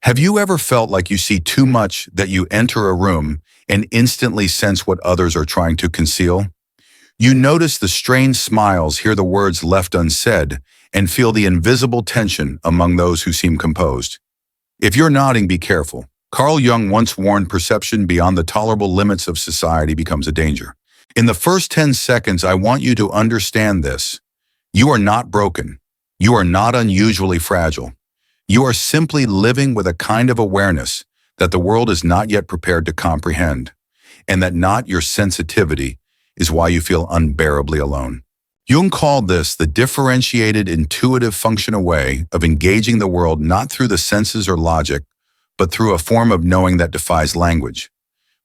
Have you ever felt like you see too much that you enter a room and instantly sense what others are trying to conceal? You notice the strange smiles, hear the words left unsaid, and feel the invisible tension among those who seem composed. If you're nodding, be careful. Carl Jung once warned perception beyond the tolerable limits of society becomes a danger. In the first 10 seconds, I want you to understand this. You are not broken. You are not unusually fragile. You are simply living with a kind of awareness that the world is not yet prepared to comprehend, and that not your sensitivity is why you feel unbearably alone. Jung called this the differentiated, intuitive functional way of engaging the world not through the senses or logic, but through a form of knowing that defies language.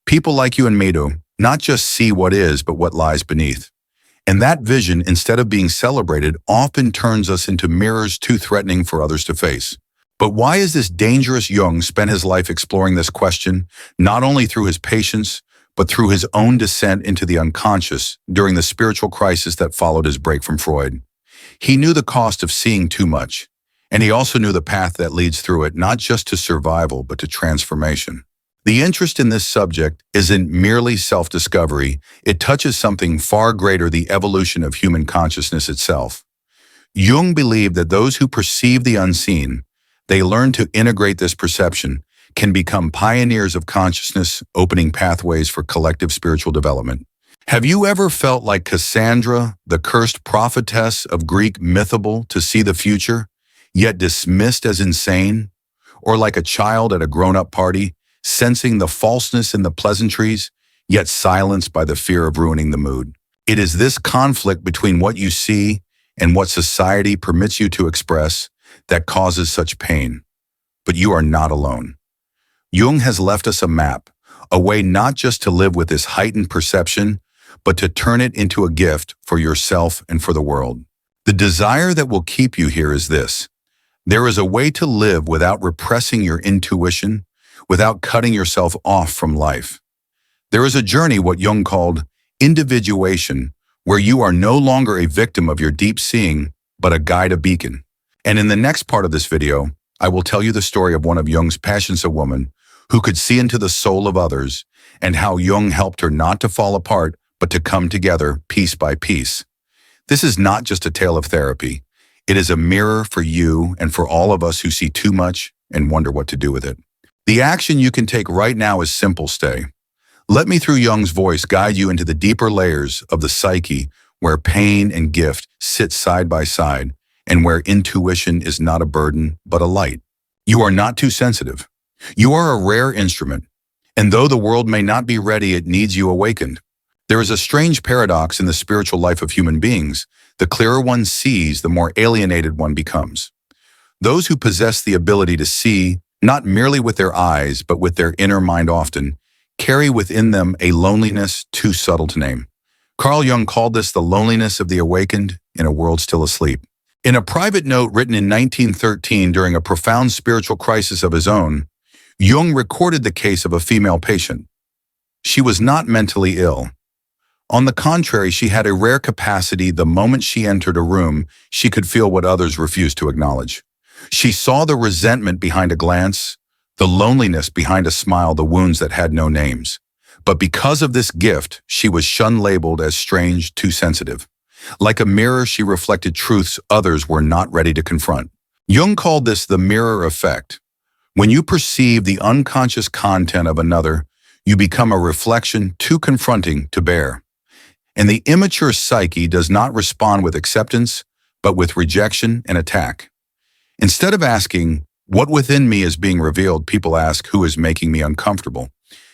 People like you and me do not just see what is, but what lies beneath. And that vision, instead of being celebrated, often turns us into mirrors too threatening for others to face. But why is this dangerous? Jung spent his life exploring this question, not only through his patients, but through his own descent into the unconscious during the spiritual crisis that followed his break from Freud. He knew the cost of seeing too much, and he also knew the path that leads through it, not just to survival, but to transformation. The interest in this subject isn't merely self-discovery, it touches something far greater, the evolution of human consciousness itself. Jung believed that those who perceive the unseen, they learn to integrate this perception, can become pioneers of consciousness, opening pathways for collective spiritual development. Have you ever felt like Cassandra, the cursed prophetess of Greek mythable, to see the future, yet dismissed as insane? Or like a child at a grown-up party, sensing the falseness in the pleasantries, yet silenced by the fear of ruining the mood? It is this conflict between what you see and what society permits you to express that causes such pain. But you are not alone. Jung has left us a map, a way not just to live with this heightened perception, but to turn it into a gift for yourself and for the world. The desire that will keep you here is this. There is a way to live without repressing your intuition, without cutting yourself off from life. There is a journey, what Jung called individuation, where you are no longer a victim of your deep seeing, but a guide, a beacon. And in the next part of this video, I will tell you the story of one of Jung's passions, a woman who could see into the soul of others, and how Jung helped her not to fall apart, but to come together piece by piece. This is not just a tale of therapy. It is a mirror for you and for all of us who see too much and wonder what to do with it. The action you can take right now is simple. Stay. Let me, through Jung's voice, guide you into the deeper layers of the psyche, where pain and gift sit side by side, and where intuition is not a burden, but a light. You are not too sensitive. You are a rare instrument, and though the world may not be ready, it needs you awakened. There is a strange paradox in the spiritual life of human beings. The clearer one sees, the more alienated one becomes. Those who possess the ability to see, not merely with their eyes, but with their inner mind often, carry within them a loneliness too subtle to name. Carl Jung called this the loneliness of the awakened in a world still asleep. In a private note written in 1913 during a profound spiritual crisis of his own, Jung recorded the case of a female patient. She was not mentally ill. On the contrary, she had a rare capacity. The moment she entered a room, she could feel what others refused to acknowledge. She saw the resentment behind a glance, the loneliness behind a smile, the wounds that had no names. But because of this gift, she was shunned, labeled as strange, too sensitive. Like a mirror, she reflected truths others were not ready to confront. Jung called this the mirror effect. When you perceive the unconscious content of another, you become a reflection too confronting to bear. And the immature psyche does not respond with acceptance, but with rejection and attack. Instead of asking, what within me is being revealed, people ask, who is making me uncomfortable?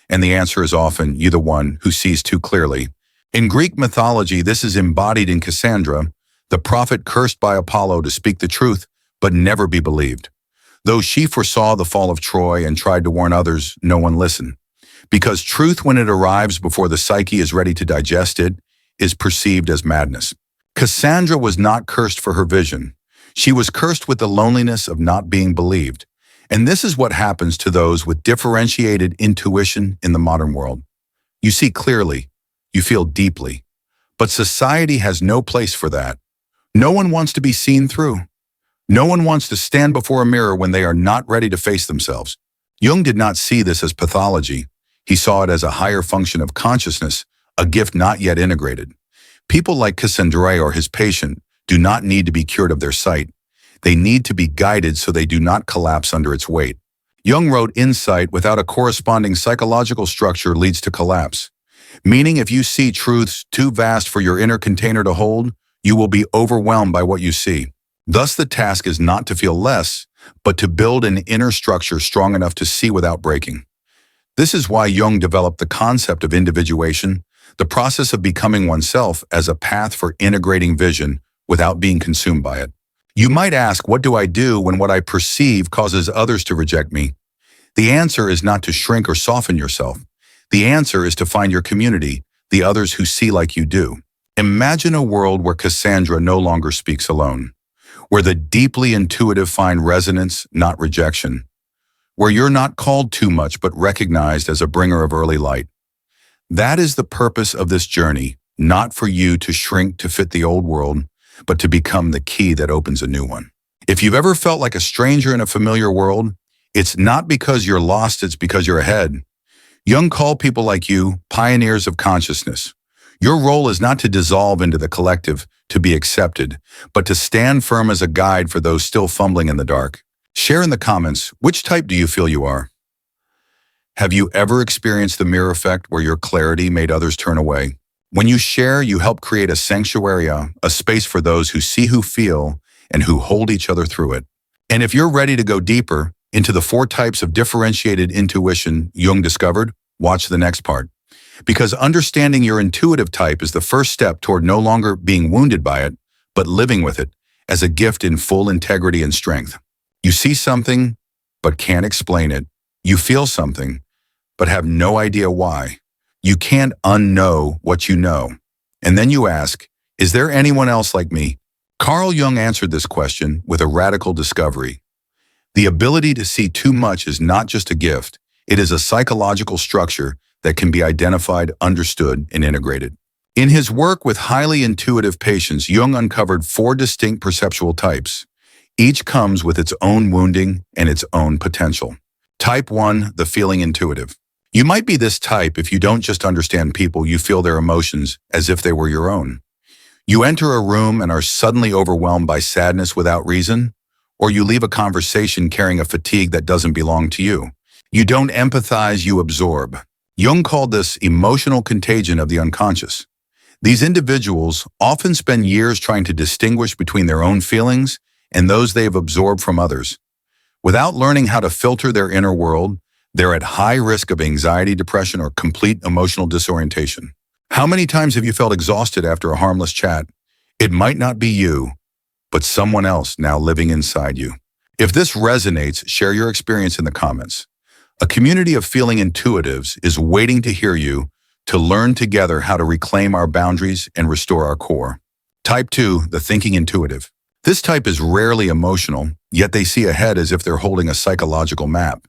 And the answer is often, you, the one who sees too clearly. In Greek mythology, this is embodied in Cassandra, the prophet cursed by Apollo to speak the truth, but never be believed. Though she foresaw the fall of Troy and tried to warn others, no one listened. Because truth, when it arrives before the psyche is ready to digest it, is perceived as madness. Cassandra was not cursed for her vision. She was cursed with the loneliness of not being believed. And this is what happens to those with differentiated intuition in the modern world. You see clearly, you feel deeply, but society has no place for that. No one wants to be seen through. No one wants to stand before a mirror when they are not ready to face themselves. Jung did not see this as pathology. He saw it as a higher function of consciousness, a gift not yet integrated. People like Cassandre or his patient do not need to be cured of their sight. They need to be guided so they do not collapse under its weight. Jung wrote, "Insight without a corresponding psychological structure leads to collapse." Meaning, if you see truths too vast for your inner container to hold, you will be overwhelmed by what you see. Thus, the task is not to feel less, but to build an inner structure strong enough to see without breaking. This is why Jung developed the concept of individuation, the process of becoming oneself, as a path for integrating vision without being consumed by it. You might ask, what do I do when what I perceive causes others to reject me? The answer is not to shrink or soften yourself. The answer is to find your community, the others who see like you do. Imagine a world where Cassandra no longer speaks alone, where the deeply intuitive find resonance, not rejection, where you're not called too much but recognized as a bringer of early light. That is the purpose of this journey, not for you to shrink to fit the old world, but to become the key that opens a new one. If you've ever felt like a stranger in a familiar world, it's not because you're lost, it's because you're ahead. Jung called people like you pioneers of consciousness. Your role is not to dissolve into the collective, to be accepted, but to stand firm as a guide for those still fumbling in the dark. Share in the comments, which type do you feel you are? Have you ever experienced the mirror effect where your clarity made others turn away? When you share, you help create a sanctuary, a space for those who see, who feel, and who hold each other through it. And if you're ready to go deeper into the 4 types of differentiated intuition Jung discovered, watch the next part. Because understanding your intuitive type is the first step toward no longer being wounded by it, but living with it as a gift in full integrity and strength. You see something, but can't explain it. You feel something, but have no idea why. You can't unknow what you know. And then you ask, is there anyone else like me? Carl Jung answered this question with a radical discovery. The ability to see too much is not just a gift, it is a psychological structure that can be identified, understood, and integrated. In his work with highly intuitive patients, Jung uncovered 4 distinct perceptual types. Each comes with its own wounding and its own potential. Type 1, the feeling intuitive. You might be this type if you don't just understand people, you feel their emotions as if they were your own. You enter a room and are suddenly overwhelmed by sadness without reason, or you leave a conversation carrying a fatigue that doesn't belong to you. You don't empathize, you absorb. Jung called this emotional contagion of the unconscious. These individuals often spend years trying to distinguish between their own feelings and those they have absorbed from others. Without learning how to filter their inner world, they're at high risk of anxiety, depression, or complete emotional disorientation. How many times have you felt exhausted after a harmless chat? It might not be you, but someone else now living inside you. If this resonates, share your experience in the comments. A community of feeling intuitives is waiting to hear you, to learn together how to reclaim our boundaries and restore our core. Type 2, the thinking intuitive. This type is rarely emotional, yet they see ahead as if they're holding a psychological map.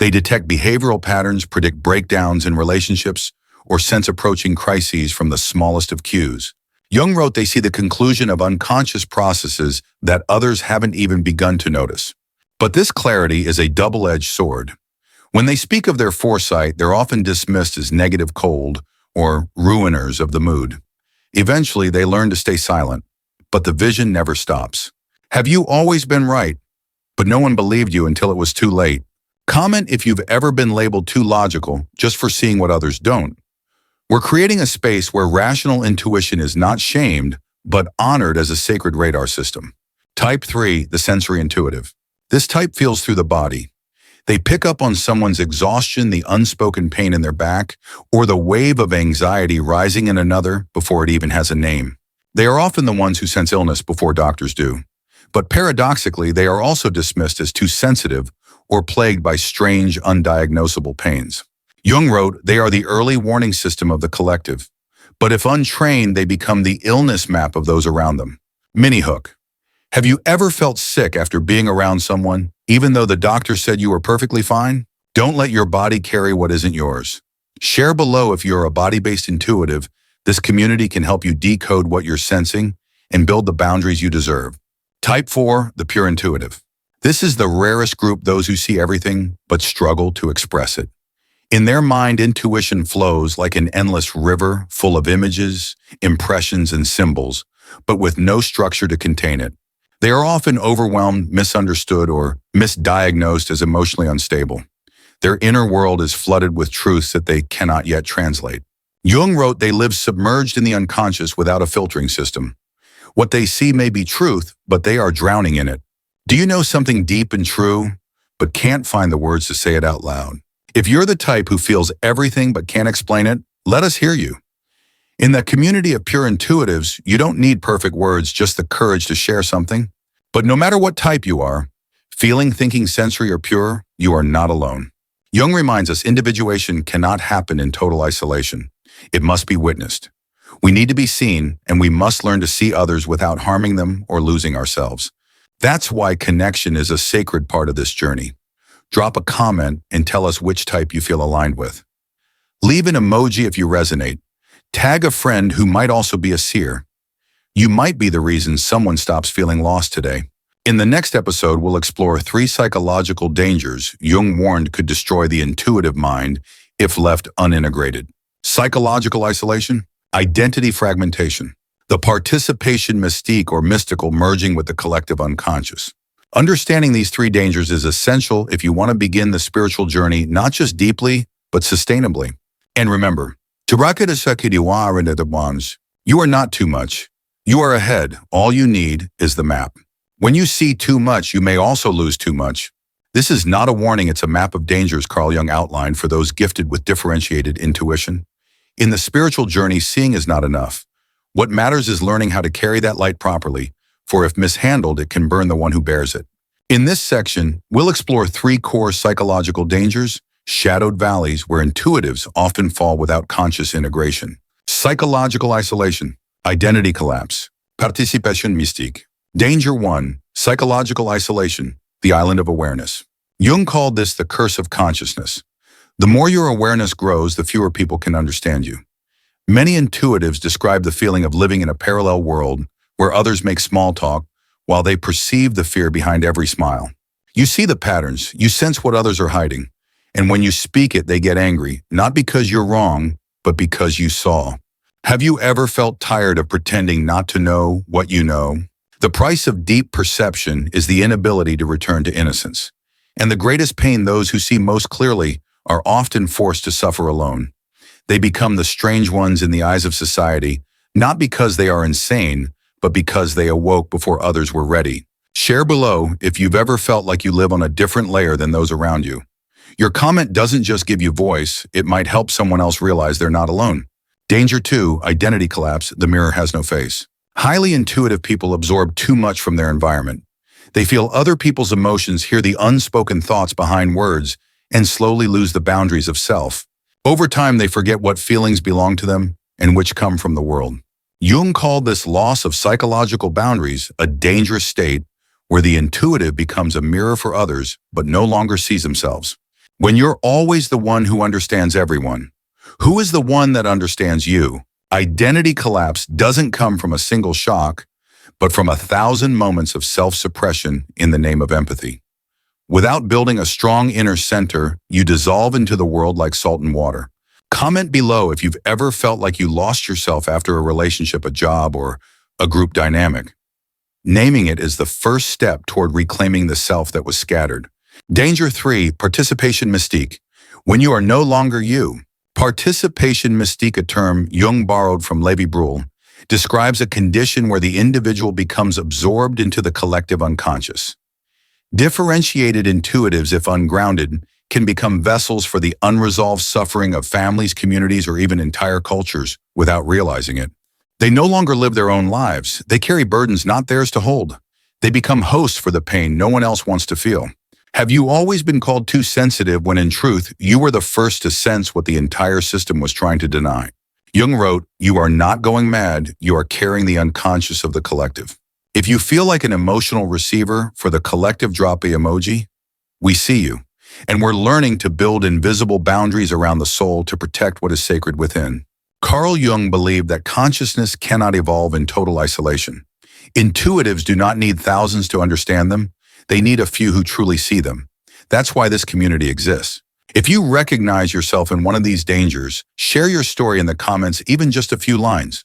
They detect behavioral patterns, predict breakdowns in relationships, or sense approaching crises from the smallest of cues. Jung wrote they see the conclusion of unconscious processes that others haven't even begun to notice. But this clarity is a double-edged sword. When they speak of their foresight, they're often dismissed as negative, cold, or ruiners of the mood. Eventually, they learn to stay silent, but the vision never stops. Have you always been right, but no one believed you until it was too late? Comment if you've ever been labeled too logical just for seeing what others don't. We're creating a space where rational intuition is not shamed, but honored as a sacred radar system. Type 3, the sensory intuitive. This type feels through the body. They pick up on someone's exhaustion, the unspoken pain in their back, or the wave of anxiety rising in another before it even has a name. They are often the ones who sense illness before doctors do. But paradoxically, they are also dismissed as too sensitive or plagued by strange, undiagnosable pains. Jung wrote, they are the early warning system of the collective. But if untrained, they become the illness map of those around them. Mini hook. Have you ever felt sick after being around someone, even though the doctor said you were perfectly fine? Don't let your body carry what isn't yours. Share below if you're a body-based intuitive. This community can help you decode what you're sensing and build the boundaries you deserve. Type 4, the pure intuitive. This is the rarest group, those who see everything but struggle to express it. In their mind, intuition flows like an endless river full of images, impressions, and symbols, but with no structure to contain it. They are often overwhelmed, misunderstood, or misdiagnosed as emotionally unstable. Their inner world is flooded with truths that they cannot yet translate. Jung wrote they live submerged in the unconscious without a filtering system. What they see may be truth, but they are drowning in it. Do you know something deep and true, but can't find the words to say it out loud? If you're the type who feels everything but can't explain it, let us hear you. In the community of pure intuitives, you don't need perfect words, just the courage to share something. But no matter what type you are, feeling, thinking, sensory, or pure, you are not alone. Jung reminds us individuation cannot happen in total isolation. It must be witnessed. We need to be seen, and we must learn to see others without harming them or losing ourselves. That's why connection is a sacred part of this journey. Drop a comment and tell us which type you feel aligned with. Leave an emoji if you resonate. Tag a friend who might also be a seer. You might be the reason someone stops feeling lost today. In the next episode, we'll explore 3 psychological dangers Jung warned could destroy the intuitive mind if left unintegrated. Psychological isolation, identity fragmentation, the participation mystique or mystical merging with the collective unconscious. Understanding these 3 dangers is essential if you want to begin the spiritual journey not just deeply, but sustainably. And remember, you are not too much. You are ahead. All you need is the map. When you see too much, you may also lose too much. This is not a warning, it's a map of dangers Carl Jung outlined for those gifted with differentiated intuition. In the spiritual journey, seeing is not enough. What matters is learning how to carry that light properly, for if mishandled, it can burn the one who bears it. In this section, we'll explore 3 core psychological dangers, shadowed valleys where intuitives often fall without conscious integration. Psychological isolation, identity collapse, participation mystique. Danger 1, psychological isolation, the island of awareness. Jung called this the curse of consciousness. The more your awareness grows, the fewer people can understand you. Many intuitives describe the feeling of living in a parallel world where others make small talk while they perceive the fear behind every smile. You see the patterns, you sense what others are hiding, and when you speak it, they get angry, not because you're wrong, but because you saw. Have you ever felt tired of pretending not to know what you know? The price of deep perception is the inability to return to innocence. And the greatest pain those who see most clearly are often forced to suffer alone. They become the strange ones in the eyes of society, not because they are insane, but because they awoke before others were ready. Share below if you've ever felt like you live on a different layer than those around you. Your comment doesn't just give you voice, it might help someone else realize they're not alone. Danger 2, identity collapse, the mirror has no face. Highly intuitive people absorb too much from their environment. They feel other people's emotions, hear the unspoken thoughts behind words, and slowly lose the boundaries of self. Over time, they forget what feelings belong to them and which come from the world. Jung called this loss of psychological boundaries a dangerous state where the intuitive becomes a mirror for others but no longer sees themselves. When you're always the one who understands everyone, who is the one that understands you? Identity collapse doesn't come from a single shock, but from 1,000 moments of self-suppression in the name of empathy. Without building a strong inner center, you dissolve into the world like salt and water. Comment below if you've ever felt like you lost yourself after a relationship, a job, or a group dynamic. Naming it is the first step toward reclaiming the self that was scattered. Danger 3, participation mystique. When you are no longer you. Participation mystique, a term Jung borrowed from Lévi-Brühl, describes a condition where the individual becomes absorbed into the collective unconscious. Differentiated intuitives, if ungrounded, can become vessels for the unresolved suffering of families, communities, or even entire cultures without realizing it. They no longer live their own lives. They carry burdens not theirs to hold. They become hosts for the pain no one else wants to feel. Have you always been called too sensitive when in truth, you were the first to sense what the entire system was trying to deny? Jung wrote, "You are not going mad, you are carrying the unconscious of the collective." If you feel like an emotional receiver for the collective, drop a emoji. We see you, and we're learning to build invisible boundaries around the soul to protect what is sacred within. Carl Jung believed that consciousness cannot evolve in total isolation. Intuitives do not need thousands to understand them. They need a few who truly see them. That's why this community exists. If you recognize yourself in one of these dangers, share your story in the comments, even just a few lines.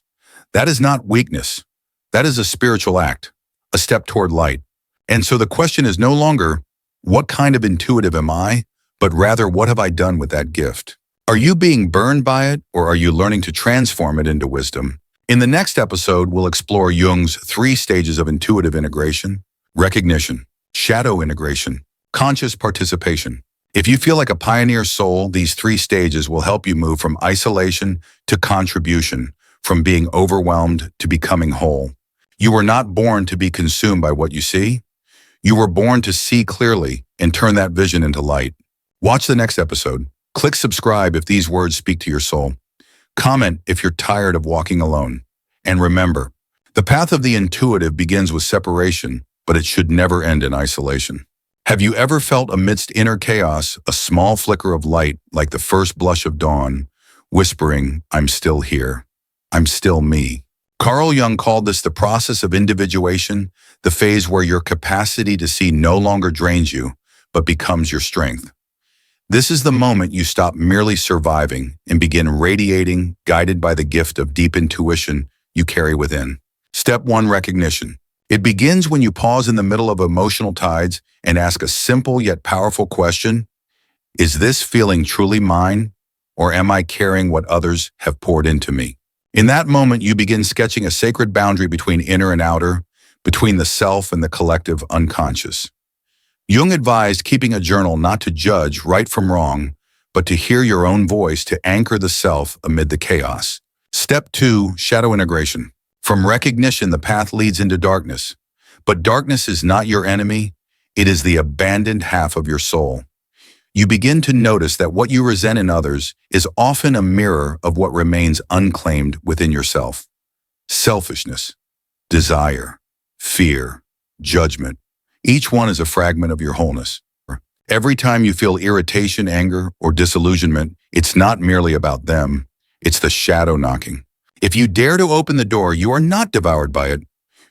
That is not weakness. That is a spiritual act, a step toward light. And so the question is no longer, what kind of intuitive am I? But rather, what have I done with that gift? Are you being burned by it, or are you learning to transform it into wisdom? In the next episode, we'll explore Jung's 3 stages of intuitive integration: recognition, shadow integration, conscious participation. If you feel like a pioneer soul, these 3 stages will help you move from isolation to contribution, from being overwhelmed to becoming whole. You were not born to be consumed by what you see. You were born to see clearly and turn that vision into light. Watch the next episode. Click subscribe if these words speak to your soul. Comment if you're tired of walking alone. And remember, the path of the intuitive begins with separation, but it should never end in isolation. Have you ever felt amidst inner chaos a small flicker of light, like the first blush of dawn, whispering, "I'm still here. I'm still me"? Carl Jung called this the process of individuation, the phase where your capacity to see no longer drains you, but becomes your strength. This is the moment you stop merely surviving and begin radiating, guided by the gift of deep intuition you carry within. Step 1, recognition. It begins when you pause in the middle of emotional tides and ask a simple yet powerful question: is this feeling truly mine, or am I carrying what others have poured into me? In that moment, you begin sketching a sacred boundary between inner and outer, between the self and the collective unconscious. Jung advised keeping a journal not to judge right from wrong, but to hear your own voice, to anchor the self amid the chaos. Step 2, shadow integration. From recognition, the path leads into darkness. But darkness is not your enemy. It is the abandoned half of your soul. You begin to notice that what you resent in others is often a mirror of what remains unclaimed within yourself. Selfishness, desire, fear, judgment. Each one is a fragment of your wholeness. Every time you feel irritation, anger, or disillusionment, it's not merely about them. It's the shadow knocking. If you dare to open the door, you are not devoured by it.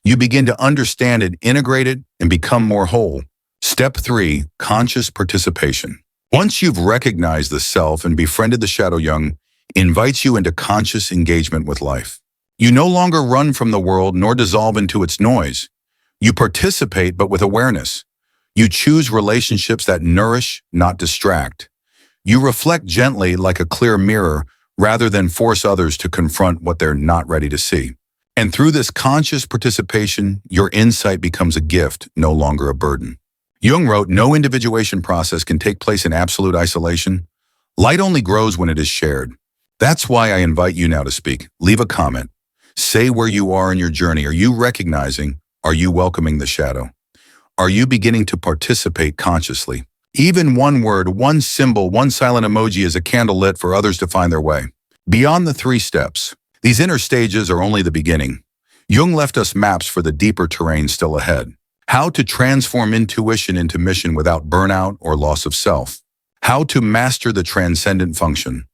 You begin to understand it, integrate it, and become more whole. Step 3, conscious participation. Once you've recognized the self and befriended the shadow, Jung invites you into conscious engagement with life. You no longer run from the world nor dissolve into its noise. You participate, but with awareness. You choose relationships that nourish, not distract. You reflect gently, like a clear mirror, rather than force others to confront what they're not ready to see. And through this conscious participation, your insight becomes a gift, no longer a burden. Jung wrote, "No individuation process can take place in absolute isolation. Light only grows when it is shared." That's why I invite you now to speak. Leave a comment. Say where you are in your journey. Are you recognizing? Are you welcoming the shadow? Are you beginning to participate consciously? Even one word, one symbol, one silent emoji is a candle lit for others to find their way. Beyond the 3 steps, these inner stages are only the beginning. Jung left us maps for the deeper terrain still ahead. How to transform intuition into mission without burnout or loss of self. How to master the transcendent function.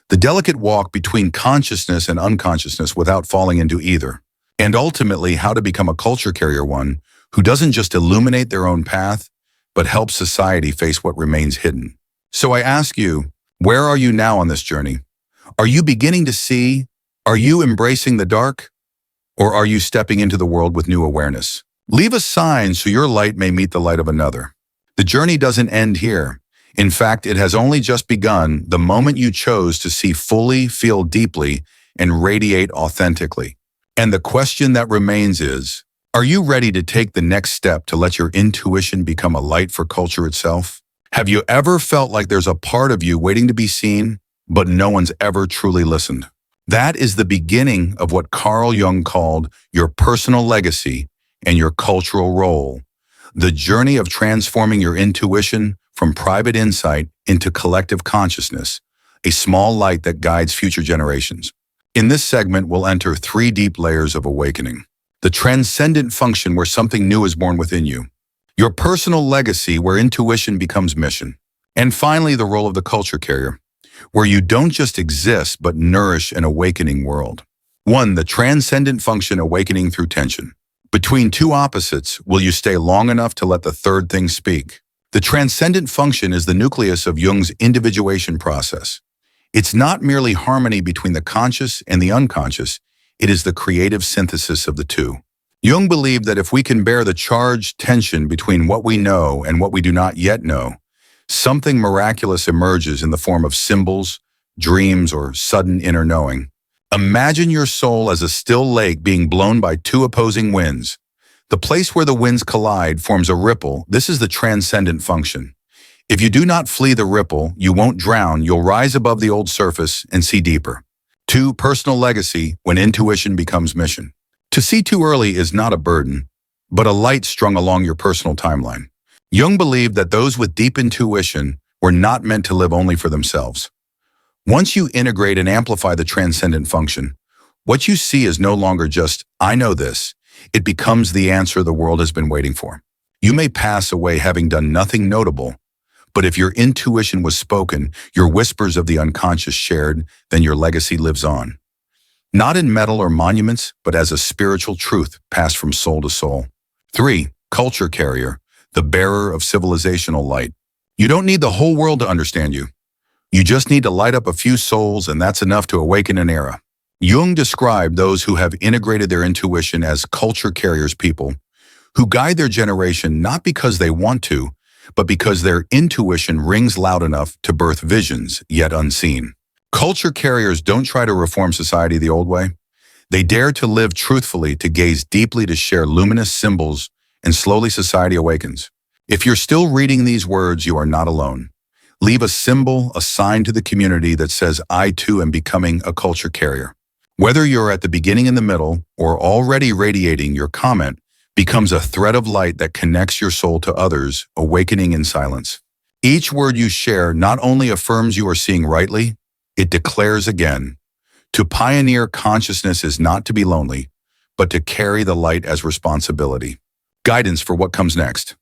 The delicate walk between consciousness and unconsciousness without falling into either. And ultimately, how to become a culture carrier, one who doesn't just illuminate their own path, but help society face what remains hidden. So I ask you, where are you now on this journey? Are you beginning to see? Are you embracing the dark? Or are you stepping into the world with new awareness? Leave a sign so your light may meet the light of another. The journey doesn't end here. In fact, it has only just begun the moment you chose to see fully, feel deeply, and radiate authentically. And the question that remains is, are you ready to take the next step to let your intuition become a light for culture itself? Have you ever felt like there's a part of you waiting to be seen, but no one's ever truly listened? That is the beginning of what Carl Jung called your personal legacy and your cultural role. The journey of transforming your intuition from private insight into collective consciousness, a small light that guides future generations. In this segment, we'll enter 3 deep layers of awakening. The transcendent function, where something new is born within you. Your personal legacy, where intuition becomes mission. And finally, the role of the culture carrier, where you don't just exist, but nourish an awakening world. 1. The transcendent function, awakening through tension. Between two opposites, will you stay long enough to let the third thing speak? The transcendent function is the nucleus of Jung's individuation process. It's not merely harmony between the conscious and the unconscious, it is the creative synthesis of the two. Jung believed that if we can bear the charged tension between what we know and what we do not yet know, something miraculous emerges in the form of symbols, dreams, or sudden inner knowing. Imagine your soul as a still lake being blown by two opposing winds. The place where the winds collide forms a ripple. This is the transcendent function. If you do not flee the ripple, you won't drown, you'll rise above the old surface and see deeper. 2. Personal legacy when intuition becomes mission. To see too early is not a burden, but a light strung along your personal timeline. Jung believed that those with deep intuition were not meant to live only for themselves. Once you integrate and amplify the transcendent function, what you see is no longer just, I know this. It becomes the answer the world has been waiting for. You may pass away having done nothing notable, but if your intuition was spoken, your whispers of the unconscious shared, then your legacy lives on. Not in metal or monuments, but as a spiritual truth passed from soul to soul. 3. Culture carrier, the bearer of civilizational light. You don't need the whole world to understand you. You just need to light up a few souls, and that's enough to awaken an era. Jung described those who have integrated their intuition as culture carriers, people who guide their generation not because they want to, but because their intuition rings loud enough to birth visions yet unseen. Culture carriers don't try to reform society the old way. They dare to live truthfully, to gaze deeply, to share luminous symbols, and slowly society awakens. If you're still reading these words, you are not alone. Leave a symbol, a sign to the community that says, I too am becoming a culture carrier. Whether you're at the beginning, in the middle, or already radiating, your comment becomes a thread of light that connects your soul to others, awakening in silence. Each word you share not only affirms you are seeing rightly, it declares again. To pioneer consciousness is not to be lonely, but to carry the light as responsibility. Guidance for what comes next.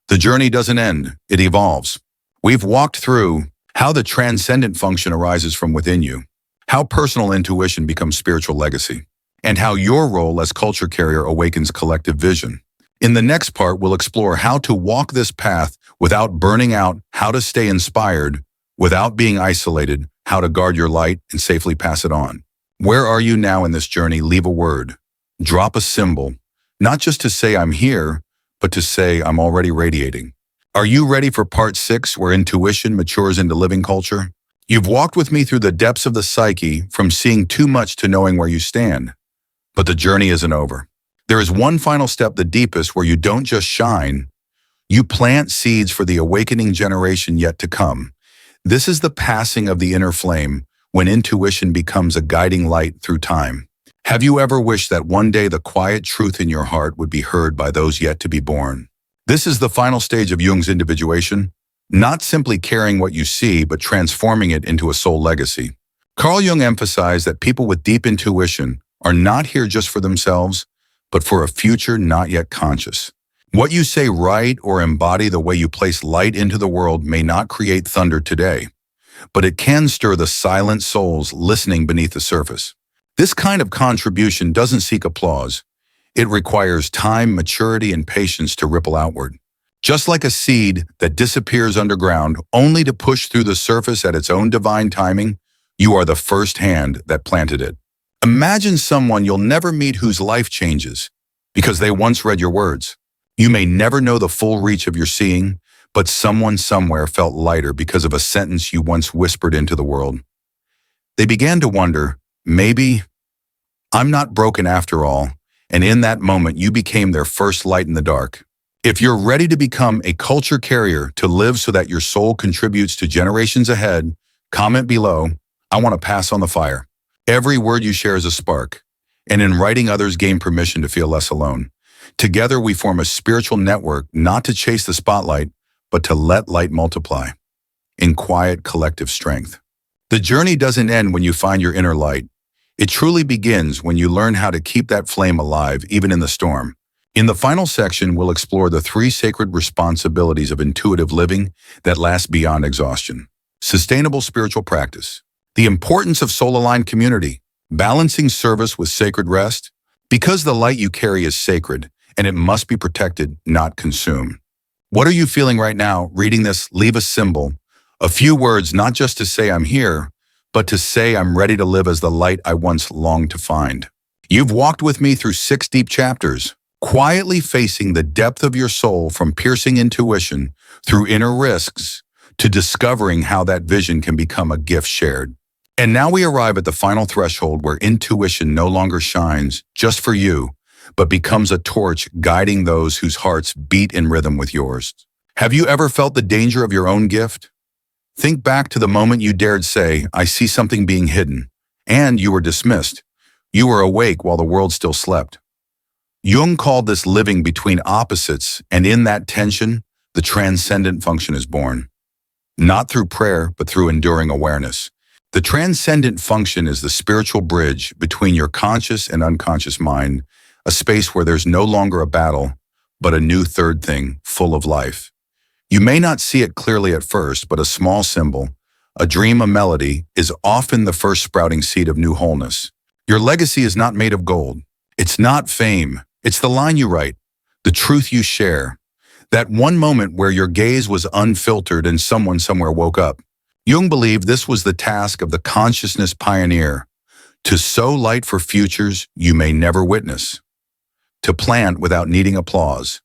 The journey doesn't end, it evolves. We've walked through how the transcendent function arises from within you, how personal intuition becomes spiritual legacy, and how your role as culture carrier awakens collective vision. In the next part, we'll explore how to walk this path without burning out, how to stay inspired without being isolated, how to guard your light and safely pass it on. Where are you now in this journey? Leave a word. Drop a symbol, not just to say I'm here, but to say I'm already radiating. Are you ready for part 6, where intuition matures into living culture? You've walked with me through the depths of the psyche, from seeing too much to knowing where you stand. But the journey isn't over. There is one final step, the deepest, where you don't just shine, you plant seeds for the awakening generation yet to come. This is the passing of the inner flame, when intuition becomes a guiding light through time. Have you ever wished that one day the quiet truth in your heart would be heard by those yet to be born? This is the final stage of Jung's individuation, not simply carrying what you see, but transforming it into a soul legacy. Carl Jung emphasized that people with deep intuition are not here just for themselves, but for a future not yet conscious. What you say, write, or embody, the way you place light into the world, may not create thunder today, but it can stir the silent souls listening beneath the surface. This kind of contribution doesn't seek applause. It requires time, maturity, and patience to ripple outward. Just like a seed that disappears underground only to push through the surface at its own divine timing, you are the first hand that planted it. Imagine someone you'll never meet whose life changes because they once read your words. You may never know the full reach of your seeing, but someone somewhere felt lighter because of a sentence you once whispered into the world. They began to wonder, maybe I'm not broken after all, and in that moment you became their first light in the dark. If you're ready to become a culture carrier, to live so that your soul contributes to generations ahead, comment below. I want to pass on the fire. Every word you share is a spark, and in writing, others gain permission to feel less alone. Together we form a spiritual network, not to chase the spotlight, but to let light multiply in quiet collective strength. The journey doesn't end when you find your inner light. It truly begins when you learn how to keep that flame alive, even in the storm. In the final section, we'll explore the 3 sacred responsibilities of intuitive living that last beyond exhaustion. Sustainable spiritual practice. The importance of soul-aligned community. Balancing service with sacred rest. Because the light you carry is sacred, and it must be protected, not consumed. What are you feeling right now? Reading this, leave a symbol, a few words, not just to say I'm here, but to say I'm ready to live as the light I once longed to find. You've walked with me through 6 deep chapters, quietly facing the depth of your soul, from piercing intuition through inner risks to discovering how that vision can become a gift shared. And now we arrive at the final threshold, where intuition no longer shines just for you, but becomes a torch guiding those whose hearts beat in rhythm with yours. Have you ever felt the danger of your own gift? Think back to the moment you dared say, I see something being hidden, and you were dismissed. You were awake while the world still slept. Jung called this living between opposites, and in that tension, the transcendent function is born. Not through prayer, but through enduring awareness. The transcendent function is the spiritual bridge between your conscious and unconscious mind, a space where there's no longer a battle, but a new third thing, full of life. You may not see it clearly at first, but a small symbol, a dream, a melody, is often the first sprouting seed of new wholeness. Your legacy is not made of gold. It's not fame. It's the line you write, the truth you share, that one moment where your gaze was unfiltered and someone somewhere woke up. Jung believed this was the task of the consciousness pioneer, to sow light for futures you may never witness, to plant without needing applause,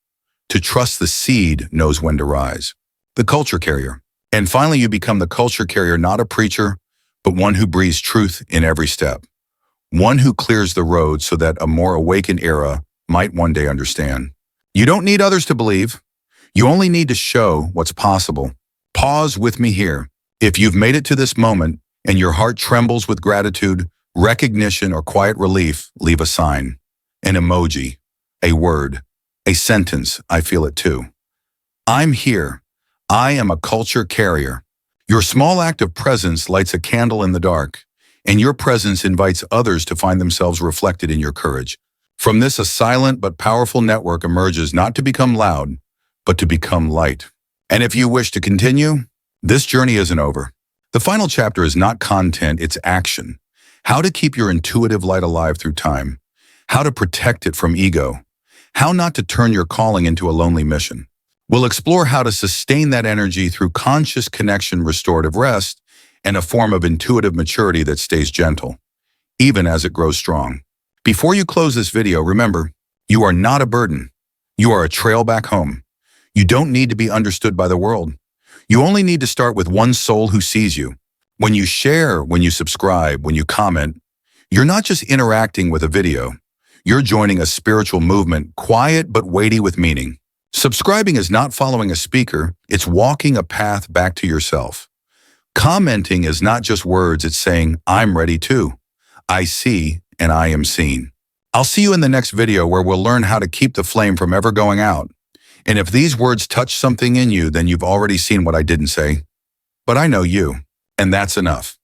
to trust the seed knows when to rise. The culture carrier. And finally, you become the culture carrier, not a preacher, but one who breathes truth in every step, one who clears the road so that a more awakened era might one day understand. You don't need others to believe. You only need to show what's possible. Pause with me here. If you've made it to this moment and your heart trembles with gratitude, recognition, or quiet relief, leave a sign, an emoji, a word, a sentence. I feel it too. I'm here. I am a culture carrier. Your small act of presence lights a candle in the dark, and your presence invites others to find themselves reflected in your courage. From this, a silent but powerful network emerges, not to become loud, but to become light. And if you wish to continue, this journey isn't over. The final chapter is not content, it's action. How to keep your intuitive light alive through time. How to protect it from ego. How not to turn your calling into a lonely mission. We'll explore how to sustain that energy through conscious connection, restorative rest, and a form of intuitive maturity that stays gentle, even as it grows strong. Before you close this video, remember, you are not a burden. You are a trail back home. You don't need to be understood by the world. You only need to start with one soul who sees you. When you share, when you subscribe, when you comment, you're not just interacting with a video. You're joining a spiritual movement, quiet but weighty with meaning. Subscribing is not following a speaker, it's walking a path back to yourself. Commenting is not just words, it's saying, I'm ready too. I see and I am seen. I'll see you in the next video, where we'll learn how to keep the flame from ever going out. And if these words touch something in you, then you've already seen what I didn't say. But I know you, and that's enough.